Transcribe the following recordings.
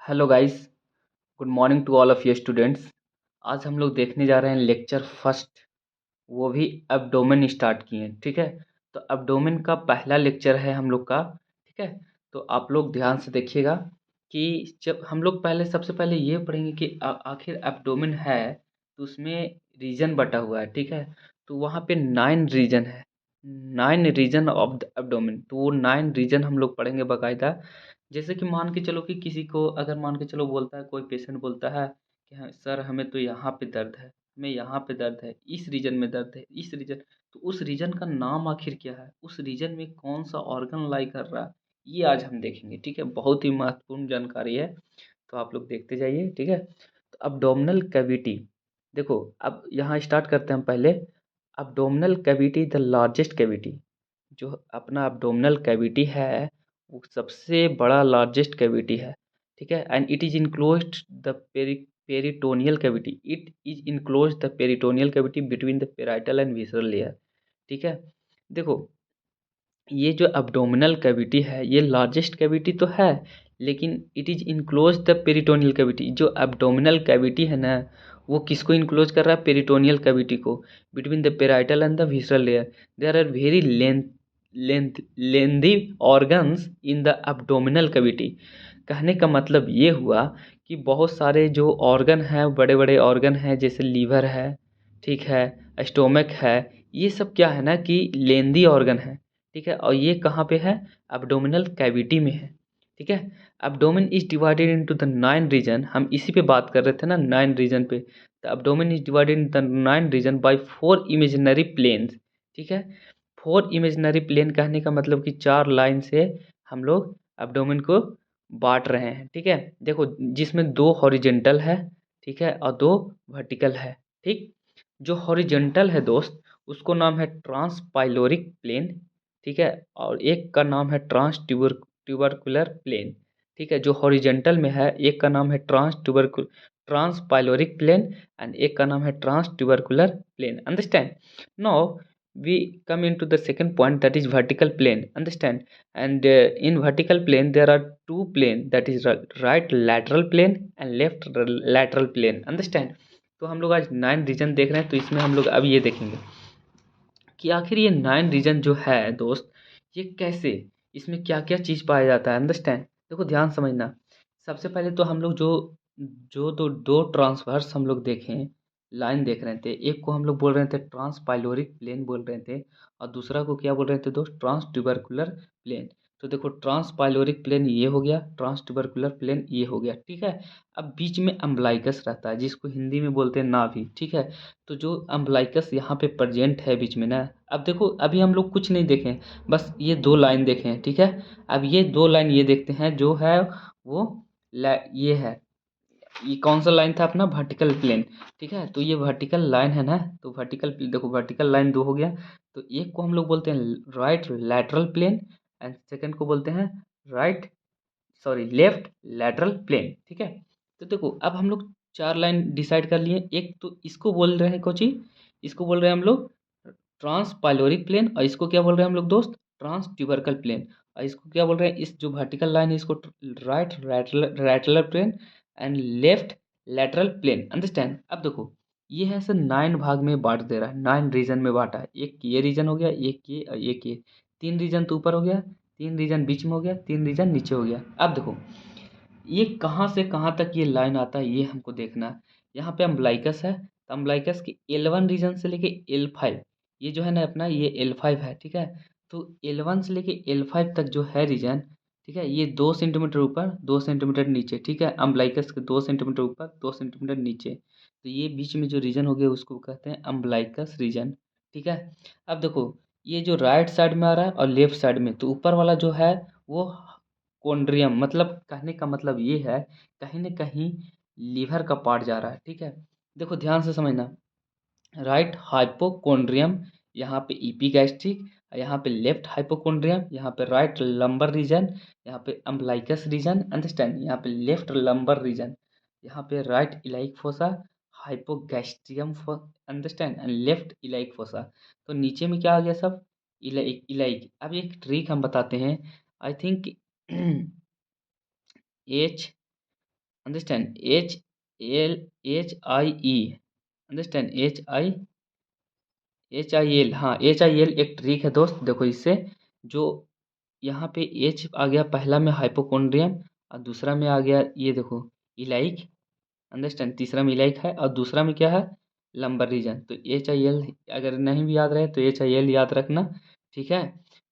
Hello guys. Good morning to all of you students. आज हम लोग देखने जा रहे हैं लेक्चर फर्स्ट, वो भी एब्डोमेन स्टार्ट किए हैं। ठीक है, तो एब्डोमेन का पहला लेक्चर है हम लोग का। ठीक है, तो आप लोग ध्यान से देखिएगा कि जब हम लोग पहले सबसे पहले ये पढ़ेंगे कि आखिर एब्डोमेन है तो उसमें रीजन बटा हुआ है। ठीक है, तो वहाँ पे 9 रीजन है, 9 रीजन ऑफ द एब्डोमेन। तो वो 9 रीजन हम लोग पढ़ेंगे बाकायदा। जैसे कि मान के चलो कि किसी को अगर मान के चलो बोलता है, कोई पेशेंट बोलता है कि हाँ सर हमें तो यहाँ पे दर्द है, हमें यहाँ पे दर्द है, इस रीजन में दर्द है, इस रीजन। तो उस रीजन का नाम आखिर क्या है, उस रीजन में कौन सा ऑर्गन लाई कर रहा है, ये आज हम देखेंगे। ठीक है, बहुत ही महत्वपूर्ण जानकारी है, तो आप लोग देखते जाइए। ठीक है, तो अब्डोमिनल कैविटी, देखो अब यहाँ स्टार्ट करते हैं हम पहले। Abdominal cavity the largest cavity, जो अपना अब्डोमिनल कैविटी है वो सबसे बड़ा लार्जेस्ट कैविटी है। ठीक है, and it is enclosed the peritoneal cavity, it is enclose the peritoneal cavity between the parietal and visceral layer. ठीक है, देखो ये जो अब्डोमिनल कैविटी है ये लार्जेस्ट कैविटी तो है, लेकिन it is enclose the peritoneal cavity. जो अब्डोमिनल कैविटी है ना, वो किसको इनक्लोज कर रहा है, पेरिटोनियल कैविटी को, between the parietal and the visceral layer. There are very lengthy organs in the abdominal cavity. कहने का मतलब ये हुआ कि बहुत सारे जो ऑर्गन हैं, बड़े बड़े ऑर्गन हैं, जैसे लीवर है, ठीक है, स्टोमक है, ये सब क्या है ना कि लेंदी ऑर्गन है। ठीक है, और ये कहाँ पे है, एब्डोमिनल कैविटी में है। ठीक है, abdomen is divided into the 9 region, हम इसी पे बात कर रहे थे ना 9 रीजन पे। The abdomen is divided in the 9 region by 4 imaginary planes. ठीक है, 4 इमेजिनरी प्लेन कहने का मतलब कि 4 लाइन से हम लोग एब्डोमेन को बांट रहे हैं। ठीक है, देखो जिसमें 2 हॉरिजेंटल है, ठीक है, और 2 वर्टिकल है। ठीक, जो हॉरिजेंटल है दोस्त उसको नाम है ट्रांसपाइलोरिक प्लेन। ठीक है, और एक का नाम है ट्यूबरकुलर प्लेन। ठीक है, जो हॉरिजेंटल में है एक का नाम है ट्रांसपाइलोरिक प्लेन एंड एक का नाम है trans tubercular plane. Understand? Now we come into the second point, that is vertical plane. Understand? And in vertical plane there are two plane, that is right lateral plane and left lateral plane. Understand? तो हम लोग आज 9 reason देख रहे हैं, तो इसमें हम लोग अब ये देखेंगे कि आखिर ये 9 रीजन जो है दोस्त, ये कैसे, इसमें क्या क्या चीज़ पाया जाता है। अंडरस्टैंड? देखो ध्यान समझना। सबसे पहले तो हम लोग जो जो दो ट्रांसवर्स हम लोग देखें, लाइन देख रहे थे, एक को हम लोग बोल रहे थे ट्रांसपाइलोरिक प्लेन बोल रहे थे, और दूसरा को क्या बोल रहे थे दोस्त, ट्रांस ट्यूबरकुलर प्लेन। तो देखो ट्रांसपाइलोरिक प्लेन ये हो गया, ट्रांस ट्यूबरकुलर प्लेन ये हो गया। ठीक है, अब बीच में अम्बलाइकस रहता है जिसको हिंदी में बोलते हैं नाभि। ठीक है, तो जो अम्बलाइकस यहाँ पे प्रेजेंट है बीच में ना, अब देखो अभी हम लोग कुछ नहीं देखें, बस ये 2 लाइन देखे हैं। ठीक है, अब ये 2 लाइन ये देखते हैं, जो है वो ये है, ये कौन सा लाइन था अपना, वर्टिकल प्लेन। ठीक है, तो ये वर्टिकल लाइन है ना, तो वर्टिकल देखो वर्टिकल लाइन 2 हो गया। तो एक को हम लोग बोलते हैं right lateral plane and second को बोलते हैं right, sorry, left lateral plane. ठीक है, तो देखो अब हम लोग 4 लाइन डिसाइड कर लिए। एक तो इसको बोल रहे हैं कोची, इसको बोल रहे हैं हम लोग ट्रांस पाइलोरिक प्लेन, और इसको क्या बोल रहे हैं हम लोग दोस्त, ट्रांस ट्यूबरकल प्लेन। और इसको क्या बोल रहे हैं, इस जो वर्टिकल लाइन है इसको right lateral plane and left lateral plane. Understand? अब देखो ये है सर 9 भाग में बांट दे रहा है, 9 रीजन में बांटा है। एक ये रीजन हो गया, एक ये और एक ये, 3 रीजन तो ऊपर हो गया, 3 रीजन बीच में हो गया, 3 रीजन नीचे हो गया। अब देखो ये कहाँ से कहाँ तक ये लाइन आता है ये हमको देखना है। यहाँ पे अम्बलाइकस है, तो अम्बलाइकस के L1 रीजन से लेके L5, ये जो है ना अपना ये L5 है। ठीक है, तो L1 से लेके L5 तक जो है रीजन, ठीक है, ये 2 सेंटीमीटर ऊपर 2 सेंटीमीटर नीचे। ठीक है, अम्बलाइकस के 2 सेंटीमीटर ऊपर 2 सेंटीमीटर नीचे, तो ये बीच में जो रीजन हो गया उसको कहते हैं अम्बलाइकस रीजन। ठीक है, अब देखो ये जो राइट साइड में आ रहा है और लेफ्ट साइड में, तो ऊपर वाला जो है वो कोन्ड्रियम, मतलब कहने का मतलब ये है कहीं न कहीं लीवर का पार्ट जा रहा है। ठीक है, देखो ध्यान से समझना। राइट हाइपोकोन्ड्रियम, यहाँ पे इपीगैस्ट्रिक, यहाँ पे लेफ्ट हाइपोकोन्ड्रियम, यहाँ पे राइट लंबर रीजन, यहाँ पे अम्बलाइकस रीजन। अंडरस्टैंड? यहाँ पे लेफ्ट लंबर रीजन, यहाँ पे right iliac fossa, hypogastrium understand, and left iliac fossa. तो नीचे में क्या आ गया सब, इलाइक इलाइक। अब एक ट्रिक हम बताते हैं, I think H understand, HI understand, HIL, हाँ HIL एक ट्रिक है दोस्त, देखो इससे जो यहाँ पे H आ गया पहला में हाइपोकॉन्ड्रियम और दूसरा में आ गया ये देखो इलाइक, अंडरस्टैंड, तीसरा में इलाइक है और दूसरा में क्या है लंबर रीजन। तो HIL अगर नहीं भी याद रहे तो HIL याद रखना, ठीक है।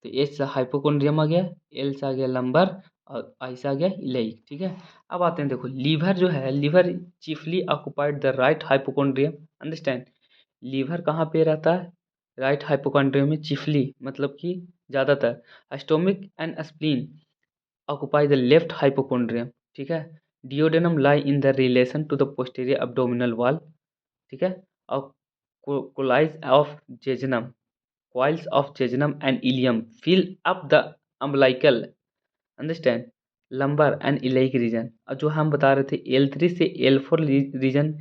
तो H से हाइपोकॉन्ड्रियम आ गया, L से आ गया लंबर और I से आ गया इलाइक, ठीक है। अब आते हैं देखो लीवर जो है, liver chiefly occupied the right hypochondrium, understand. Liver कहाँ पे रहता है, राइट हाइपोकॉन्ड्रियम में चिफली मतलब कि ज़्यादातर। Stomach and spleen occupy the left hypochondrium, ठीक है। Duodenum lie in the relation to the posterior abdominal wall, ठीक है। और coils of jejunum, coils of jejunum and ileum fill up the umbilical, understand, lumbar and iliac region. और जो हम बता रहे थे L3 से L4 रीजन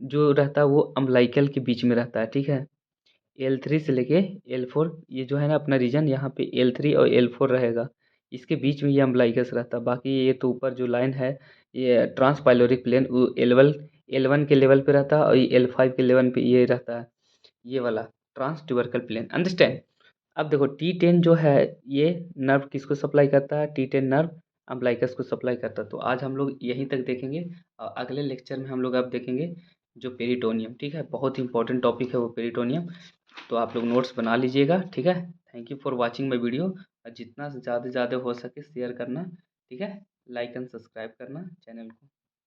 जो रहता है वो अम्बलाइकल के बीच में रहता है, ठीक है। L3 से लेके L4 ये जो है ना अपना रीजन, यहाँ पे L3 और L4 रहेगा, इसके बीच में ये अम्बलाइकस रहता है। बाकी ये तो ऊपर जो लाइन है ये ट्रांसपाइलोरिक प्लेन वो L1 के लेवल पे रहता है और ये L5 के लेवल पे ये रहता है, ये वाला ट्रांस ट्यूबरकल प्लेन, अंडरस्टैंड। अब देखो T10 जो है ये नर्व किसको सप्लाई करता है, T10 नर्व अम्बलाइकस को सप्लाई करता है। तो आज हम लोग यहीं तक देखेंगे और अगले लेक्चर में हम लोग अब देखेंगे जो पेरिटोनियम, ठीक है। बहुत ही इंपॉर्टेंट टॉपिक है वो पेरिटोनियम, तो आप लोग नोट्स बना लीजिएगा, ठीक है। Thank you for watching my video, और जितना ज़्यादा से ज़्यादा हो सके शेयर करना, ठीक है। लाइक एंड सब्सक्राइब करना चैनल को।